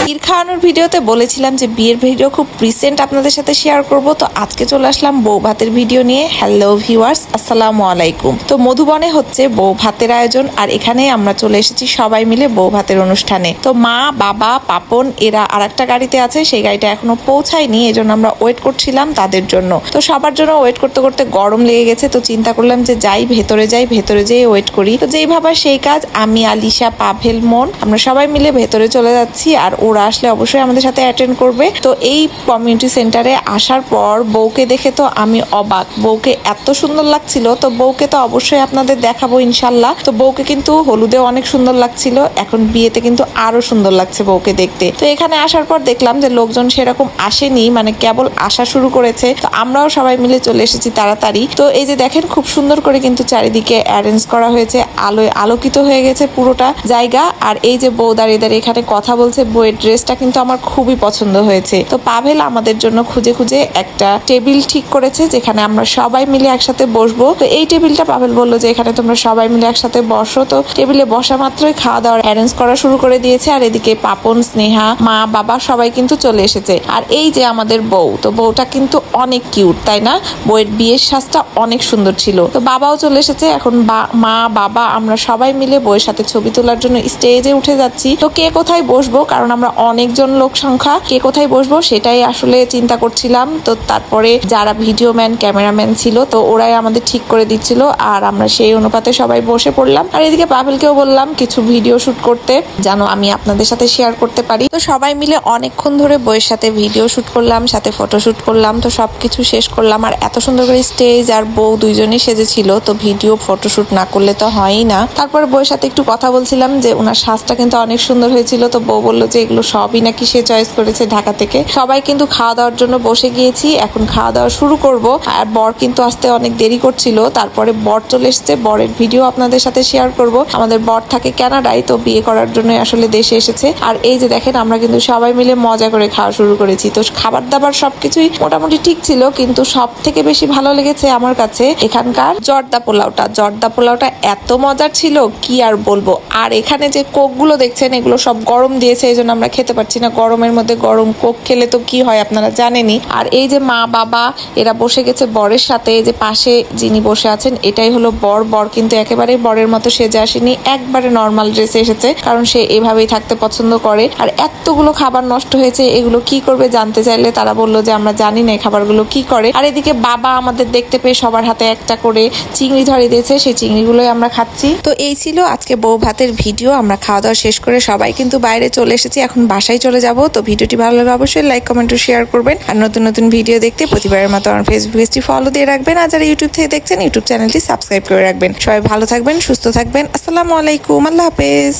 ক্ষীর খাওয়ানোর ভিডিওতে বলেছিলাম যে বিয়ের ভিডিও খুব রিসেন্ট আপনাদের সাথে শেয়ার করব, তো আজকে চলে আসলাম বউ ভাতের ভিডিও নিয়ে। হ্যালো ভিউয়ার্স, আসসালামু আলাইকুম। তো মধুবনে হচ্ছে বউ ভাতের আয়োজন, আর এখানে আমরা চলে এসেছি সবাই মিলে বউ ভাতের অনুষ্ঠানে। তো মা, বাবা, পাপন এরা আরেকটা গাড়িতে আছে, সেই গাড়িটা এখনো পৌঁছায়নি, এজন্য আমরা ওয়েট করছিলাম তাদের জন্য। তো সবার জন্য ওয়েট করতে করতে গরম লেগে গেছে, তো চিন্তা করলাম যে ভেতরে যেয়ে ওয়েট করি। তো যেই ভাবা সেই কাজ, আমি, আলিশা, পাভেল, মন আমরা সবাই মিলে ভেতরে চলে যাচ্ছি, আর ওরা আসলে অবশ্যই আমাদের সাথে অ্যাটেন্ড করবে। তো এই কমিউনিটি সেন্টারে আসার পর বউকে দেখে তো আমি অবাক, বউকে এত সুন্দর লাগছিল। তো বউকে তো অবশ্যই আপনাদের দেখাবো ইনশাল্লাহ। তো বউকে কিন্তু হলুদে অনেক সুন্দর লাগছিল, এখন বিয়েতে কিন্তু আরো সুন্দর লাগছে বউকে দেখতে। তো এখানে আসার পর দেখলাম যে লোকজন সেরকম আসেনি, মানে কেবল আসা শুরু করেছে। তো আমরাও সবাই মিলে চলে এসেছি তাড়াতাড়ি। তো এই যে দেখেন খুব সুন্দর করে কিন্তু চারিদিকে অ্যারেঞ্জ করা হয়েছে, আলোয় আলোকিত হয়ে গেছে পুরোটা জায়গা। আর এই যে বউ দাঁড়িয়ে এখানে কথা বলছে, বউয়ের ড্রেসটা কিন্তু আমার খুবই পছন্দ হয়েছে। তো পাভেল আমাদের জন্য খুঁজে খুঁজে একটা টেবিল ঠিক করেছে, যেখানে আমরা সবাই মিলে একসাথে বসবো। তো এই টেবিলটা পাভেল বললো যে এখানে তোমরা সবাই মিলে একসাথে বসো। তো টেবিলে বসা মাত্রই খাওয়া দাওয়ার অ্যারেঞ্জ করা শুরু করে দিয়েছে। আর এদিকে পাপন, স্নেহা, মা, বাবা সবাই কিন্তু চলে এসেছে। আর এই যে আমাদের বউ, তো বউটা কিন্তু অনেক কিউট, তাই না? বউয়ের বিয়ের সাজটা অনেক সুন্দর ছিল। তো বাবাও চলে এসেছে। এখন মা, বাবা আমরা সবাই মিলে বউয়ের সাথে ছবি তোলার জন্য স্টেজে উঠে যাচ্ছি। তো কে কোথায় বসবো, কারণ আমরা অনেকজন লোক সংখ্যা, কে কোথায় বসবো সেটাই আসলে চিন্তা করছিলাম। তো তারপরে যারা ভিডিও ম্যান, ক্যামেরাম্যান ছিল, তো ওরাই আমাদের ঠিক করে দিচ্ছিল, আর আমরা সেই অনুপাতে সবাই বসে পড়লাম। আর এদিকে পাভেলকেও বললাম কিছু ভিডিও শুট করতে, যেন আমি আপনাদের সাথে শেয়ার করতে পারি। তো সবাই মিলে অনেকক্ষণ ধরে বউয়ের সাথে ভিডিও শুট করলাম, সাথে ফটো শুট করলাম। তো সবকিছু শেষ করলাম, আর এত সুন্দর করে স্টেজ আর বউ দুইজনই সেজেছিল। তো ভিডিও ফটোশুট না করলে তো হয়ই না। তারপরে বউয়ের সাথে একটু কথা বলছিলাম যে ওনার সাজটা কিন্তু অনেক সুন্দর হয়েছিল। তো বউ বললো যে এগুলো সবই নাকি সে চয়েস করেছে ঢাকা থেকে। সবাই কিন্তু খাওয়া দাওয়ার জন্য বসে গিয়েছি, এখন খাওয়া দাওয়া শুরু করব। আর বর কিন্তু আসতে অনেক দেরি করছিল। তারপরে বর চলে এসেছে, বরের ভিডিও আপনাদের সাথে শেয়ার করব। আমাদের বর থাকে কানাডায়, তো বিয়ে করার জন্য আসলে দেশে এসেছে। আর এই যে দেখেন আমরা কিন্তু সবাই মিলে মজা করে খাওয়া শুরু করেছি। তো খাবার দাবার সবকিছুই মোটামুটি ঠিক ছিল, কিন্তু সব থেকে বেশি ভালো লেগেছে আমার কাছে এখানকার জর্দা পোলাওটা এত মজার ছিল কি আর বলবো। আর এখানে যে কোক গুলো দেখছেন, এগুলো সব গরম দিয়েছে, এই জন্য আমরা খেতে পারছি না। গরমের মধ্যে গরম কোক খেলে তো কি হয় আপনারা জানেনই। আর এই যে মা, বাবা এরা বসে গেছে বরের সাথে। এই যে পাশে যিনি বসে আছেন এটাই হলো বর। বর কিন্তু একেবারে বরের মতো সেজে আসেনি, একবারে নর্মাল ড্রেসে এসেছে, কারণ সে এভাবেই থাকতে পছন্দ করে। আর এতগুলো খাবার নষ্ট হয়েছে, এগুলো কি করবে জানতে চাইলে তারা বললো যে আমরা জানি না এই খাবারগুলো কি করে। আর এদিকে বাবা আমাদের দেখতে পেয়ে সবার হাতে একটা করে চিংড়ি ধরে দিয়েছে, সেই চিংড়িগুলোই আমরা খাচ্ছি। তো এই ছিল আজকে বউ ভাতের ভিডিও। আমরা খাওয়া দাওয়া শেষ করে সবাই কিন্তু বাইরে চলে এসেছি, এখন বাসায় চলে যাব। তো ভিডিওটি ভালো লাগলে অবশ্যই লাইক, কমেন্ট ও শেয়ার করবেন। আর নতুন নতুন ভিডিও দেখতে প্রতিবারের মতো আমার ফেসবুক পেজটি ফলো দিয়ে রাখবেন। আর যারা ইউটিউব থেকে দেখছেন ইউটিউব চ্যানেলটি সাবস্ক্রাইব করে রাখবেন। সবাই ভালো থাকবেন, সুস্থ থাকবেন। আসসালামু আলাইকুম, আল্লাহ হাফেজ।